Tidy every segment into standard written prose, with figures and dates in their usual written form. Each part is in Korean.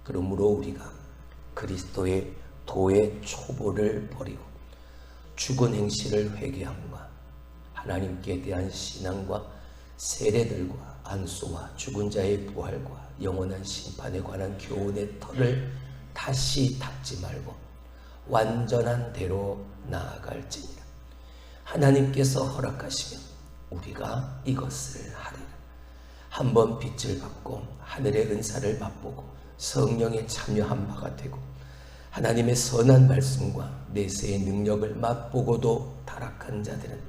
그러므로 우리가 그리스도의 도의 초보를 버리고 죽은 행실을 회개함과 하나님께 대한 신앙과 세례들과 안수와 죽은 자의 부활과 영원한 심판에 관한 교훈의 터를 다시 닫지 말고 완전한 대로 나아갈지니라. 하나님께서 허락하시면 우리가 이것을 하리라. 한번 빛을 받고 하늘의 은사를 맛보고 성령에 참여한 바가 되고 하나님의 선한 말씀과 내세의 능력을 맛보고도 타락한 자들은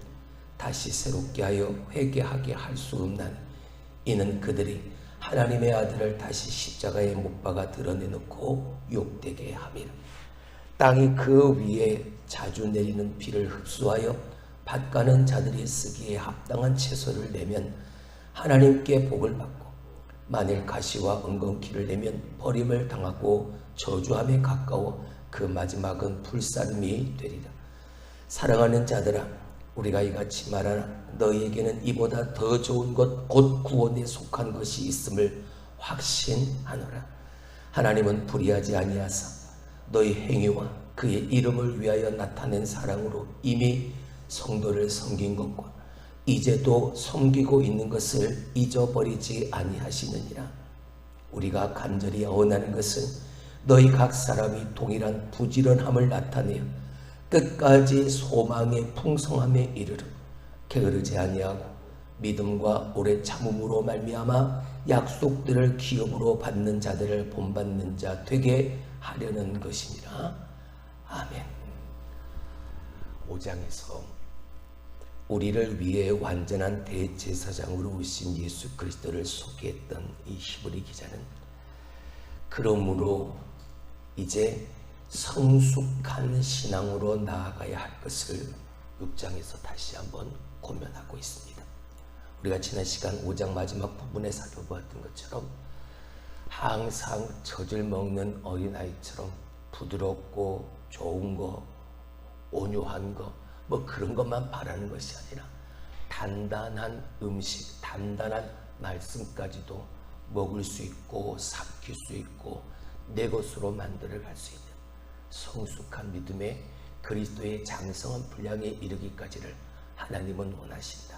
다시 새롭게 하여 회개하게 할 수 없나니 이는 그들이 하나님의 아들을 다시 십자가에 못 박아 드러내놓고 욕되게 함이라. 땅이 그 위에 자주 내리는 비를 흡수하여 밭가는 자들이 쓰기에 합당한 채소를 내면 하나님께 복을 받고 만일 가시와 엉겅퀴를 내면 버림을 당하고 저주함에 가까워 그 마지막은 불사름이 되리라. 사랑하는 자들아, 우리가 이같이 말하나 너희에게는 이보다 더 좋은 것 곧 구원에 속한 것이 있음을 확신하노라. 하나님은 불의하지 아니하사 너희 행위와 그의 이름을 위하여 나타낸 사랑으로 이미 성도를 섬긴 것과 이제도 섬기고 있는 것을 잊어버리지 아니하시느니라. 우리가 간절히 원하는 것은 너희 각 사람이 동일한 부지런함을 나타내어 끝까지 소망의 풍성함에 이르러 게으르지 아니하고 믿음과 오래 참음으로 말미암아 약속들을 기업으로 받는 자들을 본받는 자 되게 하려는 것이니라. 아멘. 5장에서 우리를 위해 완전한 대제사장으로 오신 예수 그리스도를 소개했던 이 히브리 기자는 그러므로 이제 성숙한 신앙으로 나아가야 할 것을 6장에서 다시 한번 고면하고 있습니다. 우리가 지난 시간 5장 마지막 부분에 살펴보았던 것처럼 항상 젖을 먹는 어린아이처럼 부드럽고 좋은 거, 온유한 거, 뭐 그런 것만 바라는 것이 아니라 단단한 음식, 단단한 말씀까지도 먹을 수 있고 삼킬 수 있고 내 것으로 만들어갈 수 있는 성숙한 믿음의 그리스도의 장성한 분량에 이르기까지를 하나님은 원하신다.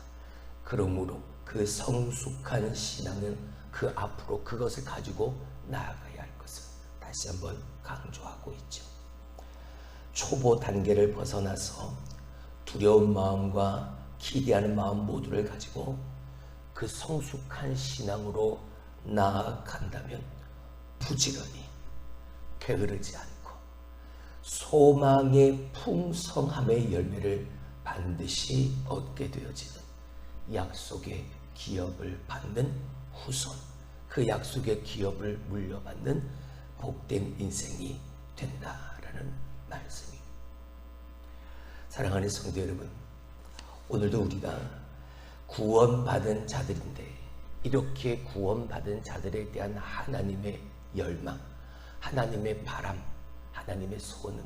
그러므로 그 성숙한 신앙은 그 앞으로 그것을 가지고 나아가야 할 것을 다시 한번 강조하고 있죠. 초보 단계를 벗어나서 두려운 마음과 기대하는 마음 모두를 가지고 그 성숙한 신앙으로 나아간다면 부지런히 게으르지 않고 소망의 풍성함의 열매를 반드시 얻게 되어지는 약속의 기업을 받는 후손, 그 약속의 기업을 물려받는 복된 인생이 된다라는 말씀입니다. 사랑하는 성도 여러분, 오늘도 우리가 구원받은 자들인데 이렇게 구원받은 자들에 대한 하나님의 열망, 하나님의 바람, 하나님의 소원은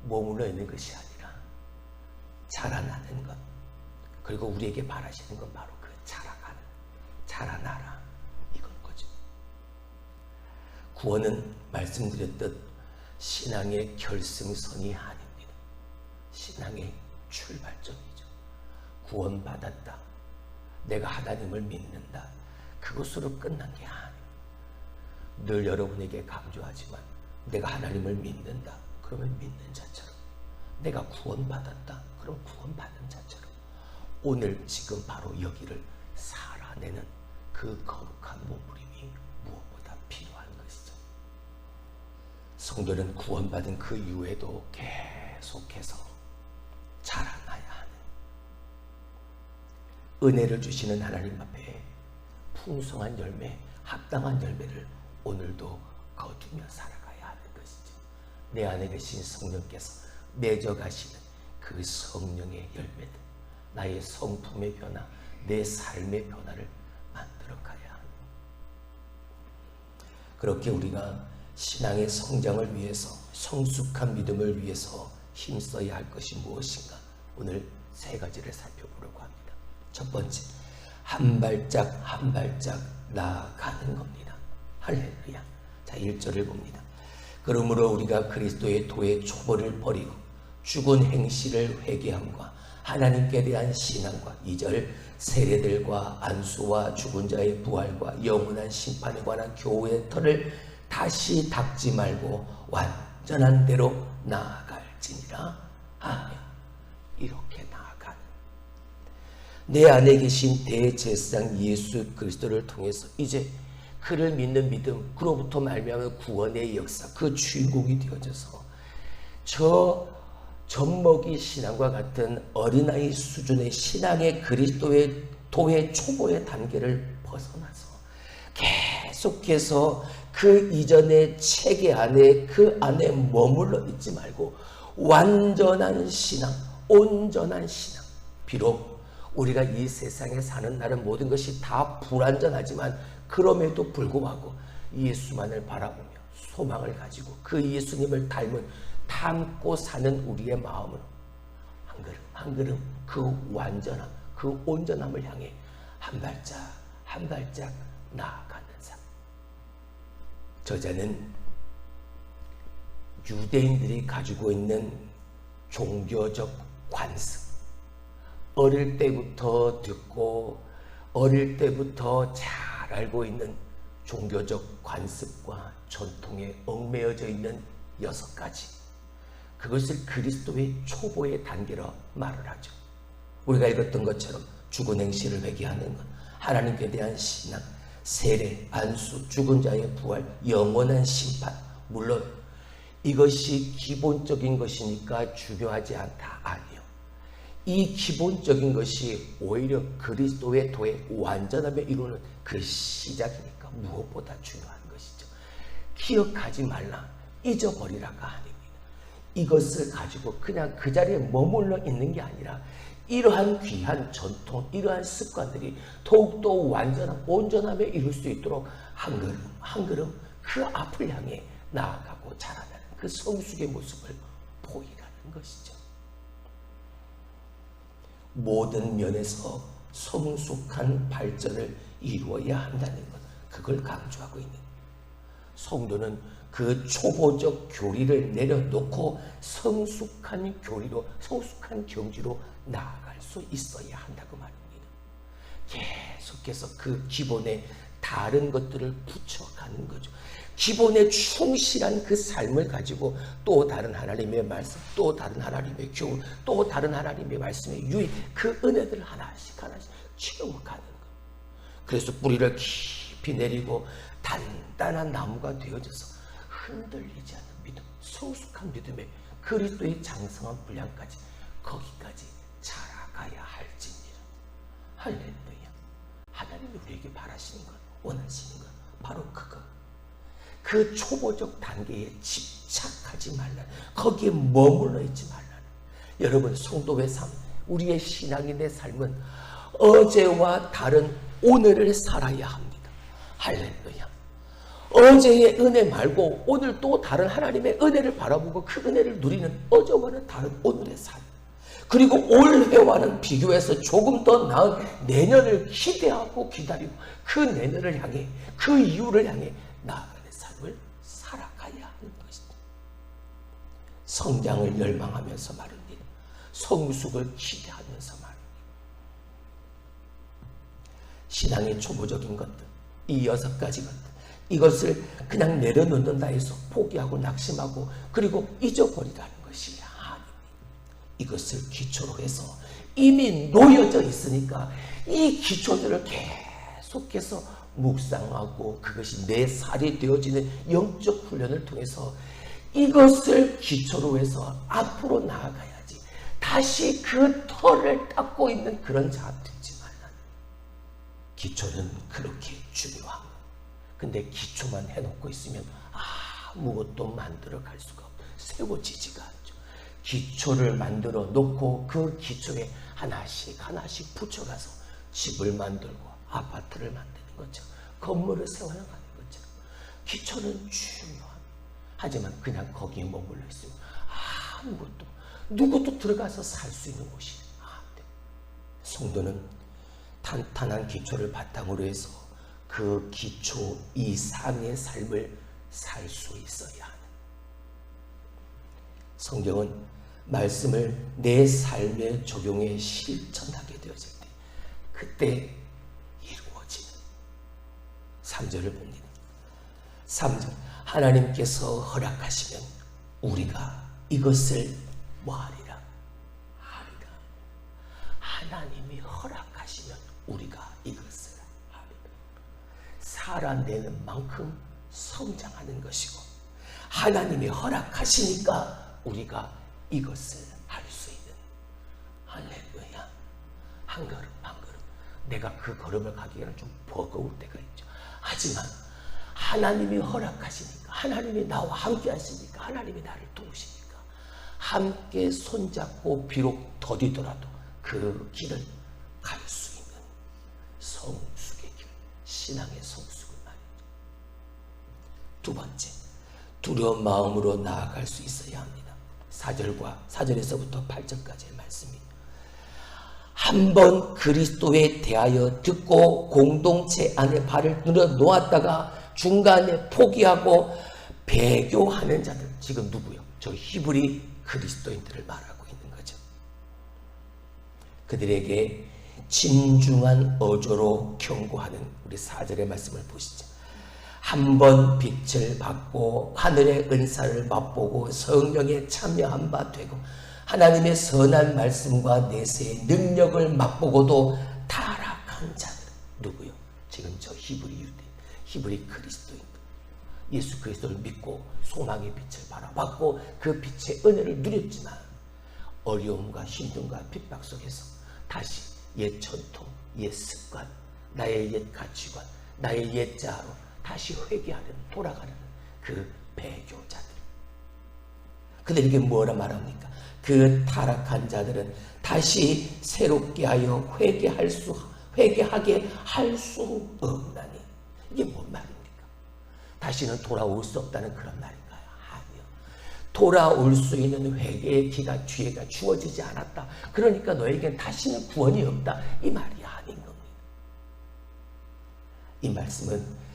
머물러 있는 것이 아니라 자라나는 것, 그리고 우리에게 바라시는 건 바로 그 자라가는, 자라나라 이건 거죠. 구원은 말씀드렸듯 신앙의 결승선이 아닙니다. 신앙의 출발점이죠. 구원받았다, 내가 하나님을 믿는다, 그것으로 끝난 게 아닙니다. 늘 여러분에게 강조하지만 내가 하나님을 믿는다, 그러면 믿는 자처럼, 내가 구원받았다, 그럼 구원받은 자처럼 오늘 지금 바로 여기를 살아내는 그 거룩한 몸부림이 무엇보다 필요한 것이죠. 성도는 구원받은 그 이후에도 계속해서 자라나야 하는, 은혜를 주시는 하나님 앞에 풍성한 열매, 합당한 열매를 오늘도 거두며 살아가야 하는 것이죠. 내 안에 계신 성령께서 맺어가시는 그 성령의 열매들, 나의 성품의 변화, 내 삶의 변화를 만들어가야 합니다. 그렇게 우리가 신앙의 성장을 위해서, 성숙한 믿음을 위해서 힘써야 할 것이 무엇인가? 오늘 세 가지를 살펴보려고 합니다. 첫 번째, 한 발짝 한 발짝 나아가는 겁니다. 할렐루야. 자, 1절을 봅니다. 그러므로 우리가 그리스도의 도의 초보를 버리고 죽은 행실을 회개함과 하나님께 대한 신앙과 2절 세례들과 안수와 죽은 자의 부활과 영원한 심판에 관한 교회의 터를 다시 닦지 말고 완전한 대로 나아갈지니라. 아멘. 이렇게 나아가는 내 안에 계신 대제사장 예수 그리스도를 통해서 이제 그를 믿는 믿음, 그로부터 말미암은 구원의 역사, 그 주인공이 되어져서 저 젖먹이 신앙과 같은 어린아이 수준의 신앙의 그리스도의 도의 초보의 단계를 벗어나서 계속해서 그 이전의 체계 안에 그 안에 머물러 있지 말고 완전한 신앙, 온전한 신앙. 비록 우리가 이 세상에 사는 날은 모든 것이 다 불완전하지만 그럼에도 불구하고 예수만을 바라보며 소망을 가지고 그 예수님을 닮고 사는 우리의 마음으로 한 걸음 한 걸음 그 완전함, 그 온전함을 향해 한 발짝 한 발짝 나아가는 삶. 저자는 유대인들이 가지고 있는 종교적 관습, 어릴 때부터 듣고 어릴 때부터 잘 알고 있는 종교적 관습과 전통에 얽매여져 있는 6가지, 그것을 그리스도의 초보의 단계로 말을 하죠. 우리가 읽었던 것처럼 죽은 행실을 회개하는 것, 하나님께 대한 신앙, 세례, 안수, 죽은 자의 부활, 영원한 심판. 물론 이것이 기본적인 것이니까 중요하지 않다. 아니요. 이 기본적인 것이 오히려 그리스도의 도의 완전함에 이루는 그 시작이니까 무엇보다 중요한 것이죠. 기억하지 말라, 잊어버리라가 아닙니다. 이것을 가지고 그냥 그 자리에 머물러 있는 게 아니라 이러한 귀한 전통, 이러한 습관들이 더욱더 완전한 온전함에 이룰 수 있도록 한 걸음 한 걸음 그 앞을 향해 나아가고 자라나는 그 성숙의 모습을 보이라는 것이죠. 모든 면에서 성숙한 발전을 이루어야 한다는 것, 그걸 강조하고 있는 성도는 그 초보적 교리를 내려놓고 성숙한 교리로, 성숙한 경지로 나아갈 수 있어야 한다고 말입니다. 계속해서 그 기본에 다른 것들을 붙여가는 거죠. 기본에 충실한 그 삶을 가지고 또 다른 하나님의 말씀, 또 다른 하나님의 교훈, 또 다른 하나님의 말씀의 유익, 그 은혜들을 하나씩 하나씩 채워가는 것. 그래서 뿌리를 깊이 내리고 단단한 나무가 되어져서 흔들리지 않는 믿음, 성숙한 믿음에 그리스도의 장성한 분량까지 거기까지 자라가야 할지니라. 할렐루야. 하나님이 우리에게 바라시는 것, 원하시는 것, 바로 그것. 그 초보적 단계에 집착하지 말라. 거기에 머물러 있지 말라. 여러분, 성도의 삶, 우리의 신앙인의 삶은 어제와 다른 오늘을 살아야 합니다. 할렐루야. 어제의 은혜 말고 오늘 또 다른 하나님의 은혜를 바라보고 그 은혜를 누리는 어제와는 다른 오늘의 삶. 그리고 올해와는 비교해서 조금 더 나은 내년을 기대하고 기다리고 그 내년을 향해, 그 이후를 향해 나아가는 삶을 살아가야 하는 것입니다. 성장을 열망하면서 말입니다. 성숙을 기대하면서 말입니다. 신앙의 초보적인 것들, 이 6가지 것들, 이것을 그냥 내려놓는다 해서 포기하고 낙심하고 그리고 잊어버리라는 것이 아닙니다. 이것을 기초로 해서 이미 놓여져 있으니까 이 기초들을 계속해서 묵상하고 그것이 내 살이 되어지는 영적 훈련을 통해서 이것을 기초로 해서 앞으로 나아가야지. 다시 그 털을 닦고 있는 그런 자 되지 말라. 기초는 그렇게 중요한 것. 근데 기초만 해놓고 있으면 아무것도 만들어 갈 수가 없고 세워지지가 않죠. 기초를 만들어 놓고 그 기초에 하나씩 하나씩 붙여가서 집을 만들고 아파트를 만드는 거죠. 건물을 세워나가는 거죠. 기초는 중요합니다. 하지만 그냥 거기에 머물러 있으면 아무것도, 누구도 들어가서 살 수 있는 곳이 안 돼. 성도는 탄탄한 기초를 바탕으로 해서 그 기초 이상의 삶을 살 수 있어야 하는. 성경은 말씀을 내 삶에 적용해 실천하게 되어질 때 그때 이루어지는 3절을 봅니다. 3절, 하나님께서 허락하시면 우리가 이것을 뭐하리라? 하리라. 하나님이 허락하시면 우리가 이것을 하리라. 살아내는 만큼 성장하는 것이고, 하나님이 허락하시니까 우리가 이것을 할 수 있는. 할렐루야. 한 걸음 한 걸음, 내가 그 걸음을 가기에는 좀 버거울 때가 있죠. 하지만 하나님이 허락하시니까, 하나님이 나와 함께 하시니까, 하나님이 나를 도우시니까 함께 손잡고 비록 더디더라도 그 길을 갈 수 있는 성숙의 길, 신앙의 성숙을 말이죠. 두 번째, 두려운 마음으로 나아갈 수 있어야 합니다. 4절에서부터 8절까지의 말씀입니다. 한번 그리스도에 대하여 듣고 공동체 안에 발을 들어 놓았다가 중간에 포기하고 배교하는 자들, 지금 누구요? 저 히브리 그리스도인들을 말하고 있는 거죠. 그들에게 진중한 어조로 경고하는 우리 4절의 말씀을 보시죠. 한번 빛을 받고 하늘의 은사를 맛보고 성령에 참여한 바 되고 하나님의 선한 말씀과 내세의 능력을 맛보고도 타락한 자들, 누구요? 지금 저 히브리 유대, 히브리 그리스도인들, 예수 그리스도를 믿고 소망의 빛을 바라봤고 그 빛의 은혜를 누렸지만 어려움과 힘듦과 핍박 속에서 다시 옛 전통, 옛 습관, 나의 옛 가치관, 나의 옛 자아로 다시 회개하려는, 돌아가려는 그 배교자들, 그들에게 뭐라 말합니까? 그 타락한 자들은 다시 새롭게 하여 회개하게 할 수 없나니. 이게 뭔 말입니까? 다시는 돌아올 수 없다는 그런 말인가요? 아니요. 돌아올 수 있는 회개의 기회가 주어지지 않았다. 그러니까 너에겐 다시는 구원이 없다. 이 말이 아닌 겁니다. 이 말씀은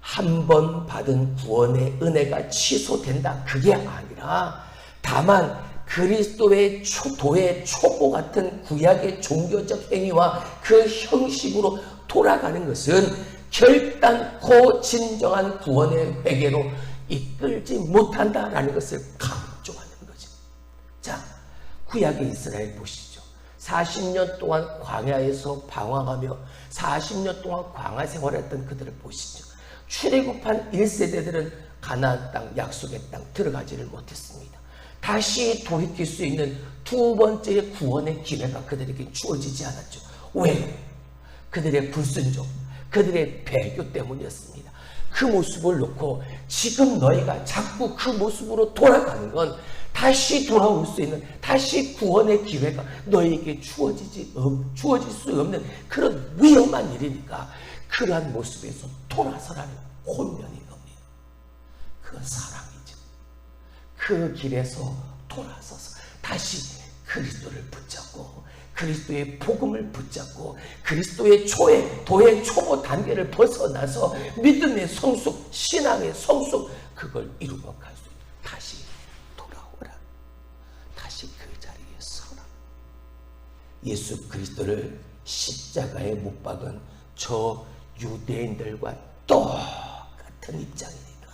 한 번 받은 구원의 은혜가 취소된다, 그게 아니라 다만 그리스도의 도의 촉보 같은 구약의 종교적 행위와 그 형식으로 돌아가는 것은 결단코 진정한 구원의 회개로 이끌지 못한다라는 것을 강조하는 거죠. 자, 구약의 이스라엘 보시죠. 40년 동안 광야에서 방황하며 40년 동안 광야 생활했던 그들을 보시죠. 출애굽한 1세대들은 가나안 땅, 약속의 땅 들어가지를 못했습니다. 다시 돌이킬 수 있는 두 번째 구원의 기회가 그들에게 주어지지 않았죠. 왜요? 그들의 불순종, 그들의 배교 때문이었습니다. 그 모습을 놓고 지금 너희가 자꾸 그 모습으로 돌아가는 건 다시 돌아올 수 있는, 다시 구원의 기회가 너희에게 주어질 수 없는 그런 위험한 일이니까 그러한 모습에서 돌아서라는 혼면인 겁니다. 그건 사랑이죠. 그 길에서 돌아서서 다시 그리스도를 붙잡고 그리스도의 복음을 붙잡고 그리스도의 도의 초보 단계를 벗어나서 믿음의 성숙, 신앙의 성숙, 그걸 이루어 갈 수 있는, 다시 돌아오라. 다시 그 자리에 서라. 예수 그리스도를 십자가에 못 박은 저 유대인들과 똑같은 입장이니까.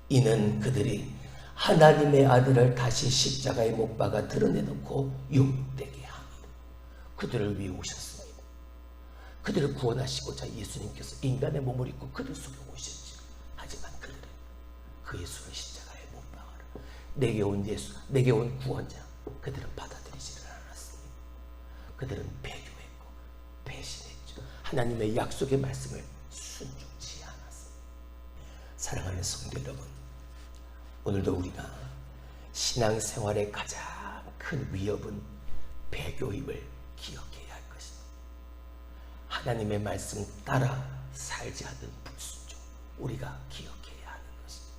이는 그들이 하나님의 아들을 다시 십자가에 못 박아 드러내놓고 욕되게 합니다. 그들을 위해 오셨습니다. 그들을 구원하시고자 예수님께서 인간의 몸을 입고 그들 속에 오셨죠. 하지만 그들은 그 예수를 십자가에 못 박아라. 내게 온 예수, 내게 온 구원자, 그들은 받아들이지를 않았습니다. 그들은 배교했고 배신했죠. 하나님의 약속의 말씀을 순종치 않았습니다. 사랑하는 성도 여러분, 오늘도 우리가 신앙생활의 가장 큰 위협은 배교임을 기억해야 할 것입니다. 하나님의 말씀 따라 살지 않는 불순종, 우리가 기억해야 하는 것입니다.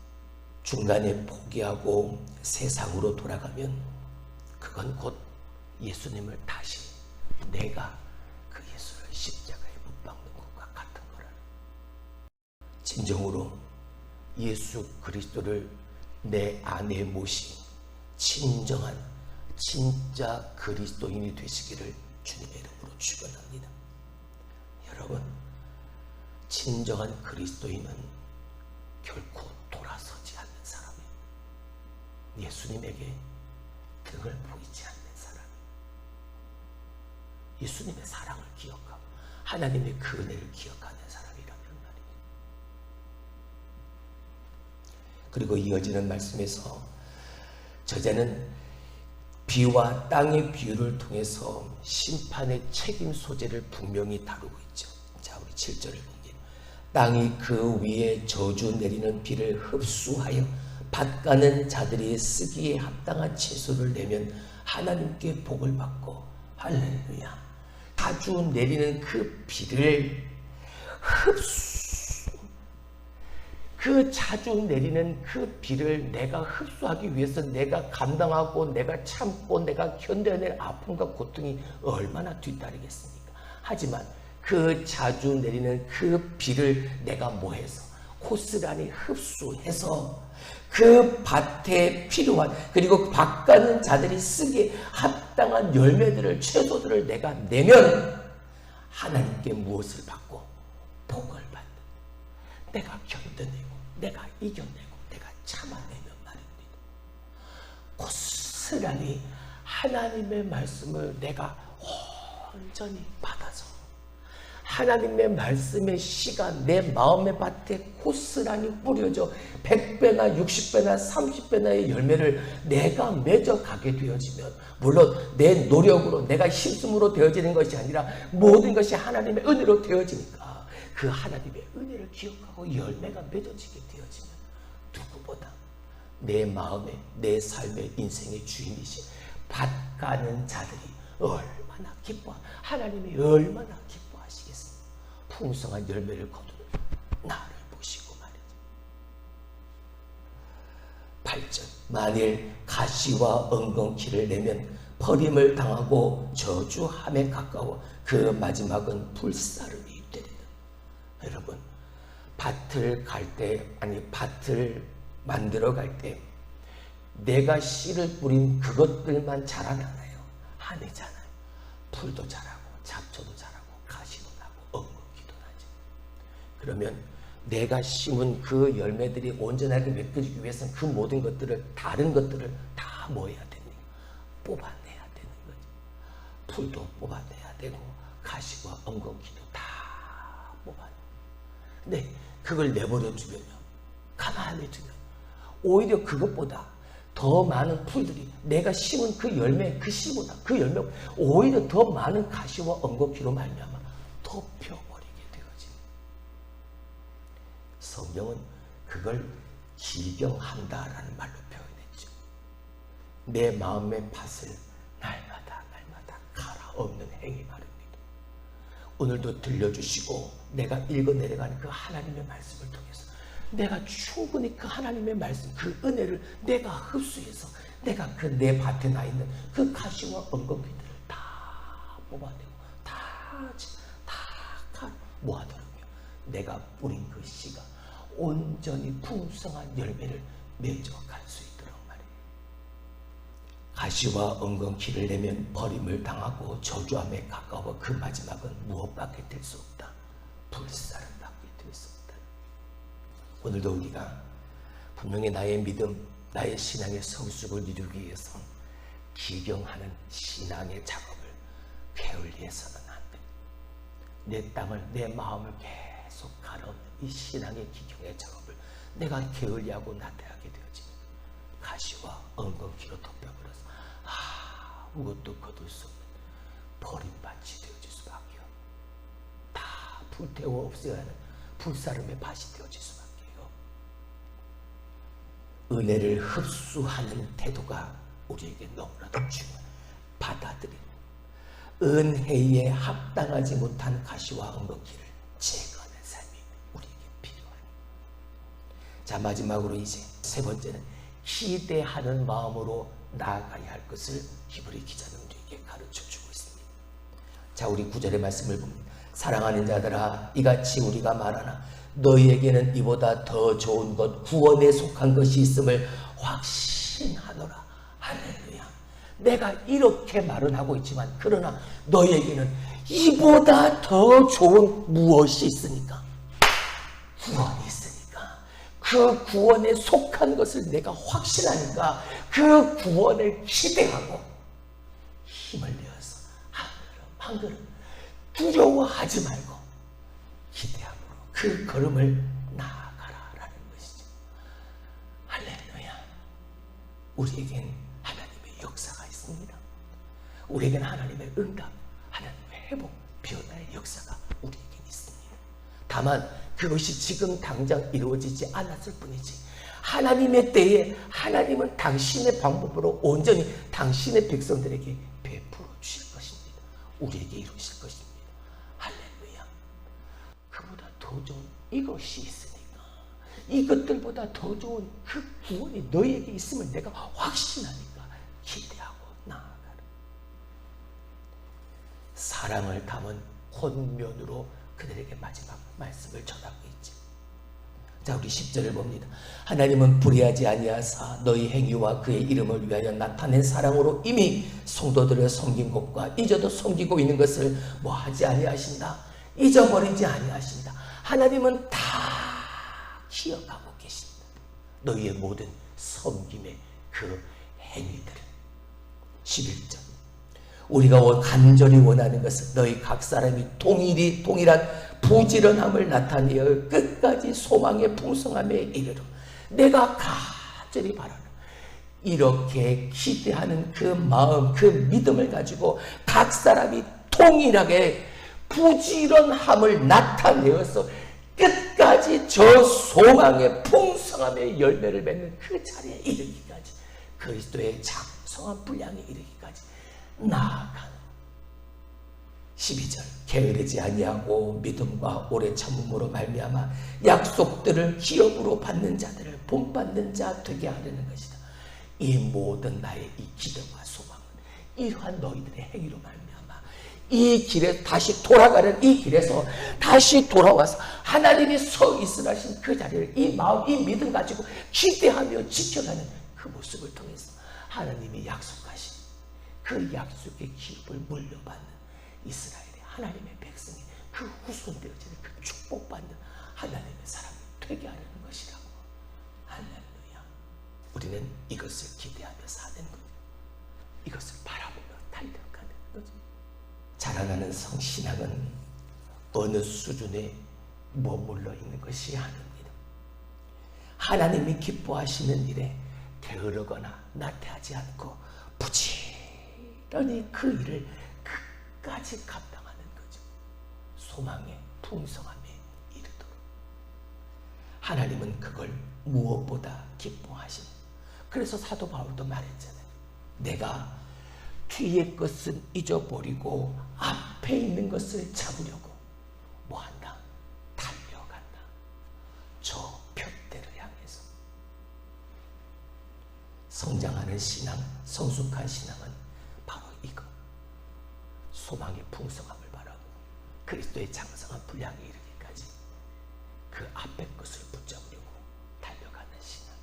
중간에 포기하고 세상으로 돌아가면 그건 곧 예수님을 다시 내가 그 예수를 십자가에 못 박는 것과 같은 거라는 진정으로 예수 그리스도를 내 안에 모신 진정한 진짜 그리스도인이 되시기를 주님의 이름으로 축원합니다. 여러분, 진정한 그리스도인은 결코 돌아서지 않는 사람이에요. 예수님에게 등을 보이지 않는 사람, 예수님의 사랑을 기억하고 하나님의 그 은혜를 기억하는 사람이라는 말이에요. 그리고 이어지는 말씀에서 저자는 비와 땅의 비유를 통해서 심판의 책임 소재를 분명히 다루고 있죠. 자, 우리 7절을 보면 땅이 그 위에 저주 내리는 비를 흡수하여 밭가는 자들이 쓰기에 합당한 채소를 내면 하나님께 복을 받고, 할렐루야, 자주 내리는 그 비를 그 자주 내리는 그 비를 내가 흡수하기 위해서 내가 감당하고 내가 참고 내가 견뎌낼 아픔과 고통이 얼마나 뒤따르겠습니까? 하지만 그 자주 내리는 그 비를 내가 뭐해서 고스란히 흡수해서 그 밭에 필요한, 그리고 밭 가는 자들이 쓰기에 합당한 열매들을, 채소들을 내가 내면 하나님께 무엇을 받고 복을 받는, 내가 견뎌내고 내가 이겨내고 내가 참아내면 말입니다. 고스란히 하나님의 말씀을 내가 온전히 받아서 하나님의 말씀의 씨가 내 마음의 밭에 고스란히 뿌려져 100배나 60배나 30배나의 열매를 내가 맺어가게 되어지면, 물론 내 노력으로 내가 힘쓰므로 되어지는 것이 아니라 모든 것이 하나님의 은혜로 되어지니까 그 하나님의 은혜를 기억하고 열매가 맺어지게 되어지면 누구보다 내 마음의, 내 삶의, 인생의 주인이신 밭 가는 자들이 얼마나 기뻐, 하나님이 얼마나 기뻐하시겠습니까? 풍성한 열매를 거두는 나를 보시고 말이죠. 8절, 만일 가시와 엉겅퀴를 내면 버림을 당하고 저주함에 가까워 그 마지막은 불사름이 되리라. 여러분, 밭을 갈 때, 아니 밭을 만들어 갈 때 내가 씨를 뿌린 그것들만 자라나요? 아니잖아요. 풀도 자라고 잡초도 자라고 가시도 나고 엉겅퀴도 나죠. 그러면 내가 심은 그 열매들이 온전하게 맺어지기 위해서는 그 모든 것들을, 다른 것들을 다 뭐 해야 됩니까? 뽑아내야 되는 거죠. 풀도 뽑아내야 되고 가시와 엉겅퀴도 다 뽑아내야. 근데 그걸 내버려 주면요, 가만히 두면 오히려 그것보다 더 많은 풀들이, 내가 심은 그 열매, 그 씨보다, 그 열매 오히려 더 많은 가시와 엉겅퀴로 말미암아 덮여버리게 되어집니다. 성경은 그걸 기경한다라는 말로 표현했죠. 내 마음의 밭을 날마다 갈아엎는 행위 말입니다. 오늘도 들려주시고 내가 읽어내려가는 그 하나님의 말씀을 통해서 내가 충분히 그 하나님의 말씀, 그 은혜를 내가 흡수해서 내가 그 내 밭에 나 있는 그 가시와 엉겅퀴들을 다 뽑아내고 다 모아두며 내가 뿌린 그 씨가 온전히 풍성한 열매를 맺어갈 수 있도록 말이에요. 가시와 엉겅퀴를 내면 버림을 당하고 저주함에 가까워 그 마지막은 무엇밖에 될 수 없다. 불사름밖에 될 수 없다. 오늘도 우리가 분명히 나의 믿음, 나의 신앙의 성숙을 이루기 위해서 기경하는 신앙의 작업을 게을리해서는 안 돼. 내 땅을, 내 마음을 계속 갈아엎는 이 신앙의 기경의 작업을 내가 게을리하고 나태하게 되어지면 가시와 엉겅퀴로 덮여버려서 아무것도 거둘 수 없는 버림밭이 되어질 수밖에 없고 다 불태워 없애야 하는 불사름의 밭이 되어질 수밖에. 은혜를 흡수하는 태도가 우리에게 너무나도 중요해요. 받아들이는, 은혜에 합당하지 못한 가시와 엉겅퀴를 제거하는 삶이 우리에게 필요합니다. 자, 마지막으로 이제 세 번째는 기대하는 마음으로 나아가야 할 것을 히브리 기자는 우리에게 가르쳐주고 있습니다. 자, 우리 9절의 말씀을 봅니다. 사랑하는 자들아, 이같이 우리가 말하나 너희에게는 이보다 더 좋은 것, 구원에 속한 것이 있음을 확신하노라. 할렐루야. 내가 이렇게 말은 하고 있지만 그러나 너희에게는 이보다 더 좋은 무엇이 있으니까? 구원이 있으니까. 그 구원에 속한 것을 내가 확신하니까 그 구원을 기대하고 힘을 내어서 한 걸음 한 걸음 두려워하지 말고 기대함으로 그 걸음을 나아가라라는 것이죠. 할렐루야. 우리에겐 하나님의 역사가 있습니다. 우리에겐 하나님의 응답, 하나님의 회복, 변화의 역사가 우리에겐 있습니다. 다만 그것이 지금 당장 이루어지지 않았을 뿐이지, 하나님의 때에 하나님은 당신의 방법으로 온전히 당신의 백성들에게 베풀어 주실 것입니다. 우리에게 이루실 것입니다. 할렐루야. 그보다 더 좋은 이것이 있으니까, 이것들보다 더 좋은 그 구원이 너희에게 있음을 내가 확신하니까 기대하고 나아가라. 사랑을 담은 권면으로 그들에게 마지막 말씀을 전하고 있지. 자, 우리 10절을 봅니다. 하나님은 불의하지 아니하사 너희 행위와 그의 이름을 위하여 나타낸 사랑으로 이미 성도들을 섬긴 것과 이제도 섬기고 있는 것을 뭐 하지 아니하신다, 잊어버리지 아니하신다. 하나님은 다 기억하고 계십니다. 너희의 모든 섬김의 그 행위들을. 11절, 우리가 간절히 원하는 것은 너희 각 사람이 동일한 부지런함을 나타내어 끝까지 소망의 풍성함에 이르러 내가 간절히 바라는, 이렇게 기대하는 그 마음, 그 믿음을 가지고 각 사람이 동일하게 부지런함을 나타내어서 끝까지 저 소망의 풍성함의 열매를 맺는 그 자리에 이르기까지, 그리스도의 장성한 분량에 이르기까지 나아가는. 12절, 게으르지 아니하고 믿음과 오래 참음으로 말미암아 약속들을 기업으로 받는 자들을 본받는 자 되게 하려는 것이다. 이 모든 나의 이 기대와 소망은 이러한 너희들의 행위로 말미암아 이 길에 다시 돌아가는, 이 길에서 다시 돌아와서 하나님이 서 있으라 하신 그 자리를 이 마음, 이 믿음 가지고 기대하며 지켜가는 그 모습을 통해서 하나님이 약속하신 그 약속의 기업을 물려받는 이스라엘의 하나님의 백성이 그 후손되어지는 그 축복받는 하나님의 사람이 되게 하려는 것이라고. 할렐루야. 우리는 이것을 기대하며 사는 거죠. 이것을 바라보며 달려가는 거죠. 자라나는 성신앙은 어느 수준에 머물러 있는 것이 아닙니다. 하나님이 기뻐하시는 일에 게으르거나 나태하지 않고 부지런히 그 일을 끝까지 감당하는 거죠. 소망의 풍성함에 이르도록. 하나님은 그걸 무엇보다 기뻐하시는. 그래서 사도 바울도 말했잖아요. 내가 뒤의 것은 잊어버리고 앞에 있는 것을 잡으려고 뭐한다? 달려간다. 저 표대를 향해서. 성장하는 신앙, 성숙한 신앙은 바로 이거. 소망의 풍성함을 바라고 그리스도의 장성한 분량에 이르기까지 그 앞에 것을 붙잡으려고 달려가는 신앙.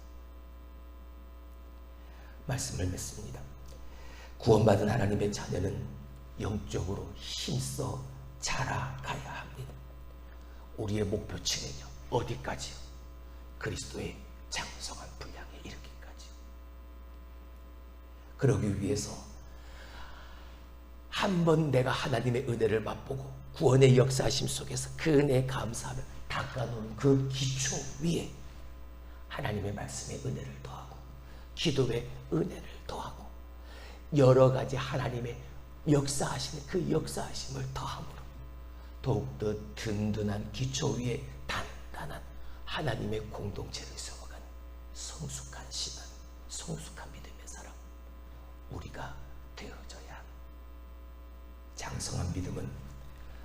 말씀을 맺습니다. 구원받은 하나님의 자녀는 영적으로 힘써 자라가야 합니다. 우리의 목표치는요, 어디까지요? 그리스도의 장성한 분량에 이르기까지요. 그러기 위해서 한번 내가 하나님의 은혜를 맛보고 구원의 역사하심 속에서 그 은혜에 감사하며 닦아놓은 그 기초 위에 하나님의 말씀의 은혜를 더하고 기도의 은혜를 더하고 여러 가지 하나님의 역사하시는 그 역사하심을 더함으로 더욱더 든든한 기초 위에 단단한 하나님의 공동체를 세워가는 성숙한 신앙, 성숙한 믿음의 사람 우리가 되어져야 합니다. 장성한 믿음은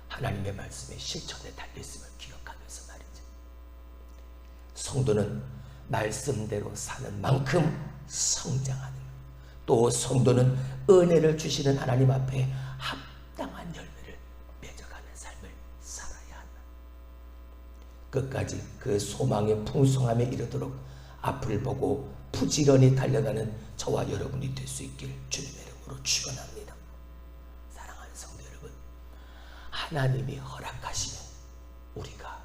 하나님의 말씀의 실천에 달려있음을 기억하면서 말이죠. 성도는 말씀대로 사는 만큼 성장하는, 또 성도는 은혜를 주시는 하나님 앞에 합당한 열매를 맺어가는 삶을 끝까지 그 소망의 풍성함에 이르도록 앞을 보고 부지런히 달려가는 저와 여러분이 될 수 있길 주님의 이름으로 축원합니다. 사랑하는 성도 여러분, 하나님이 허락하시면 우리가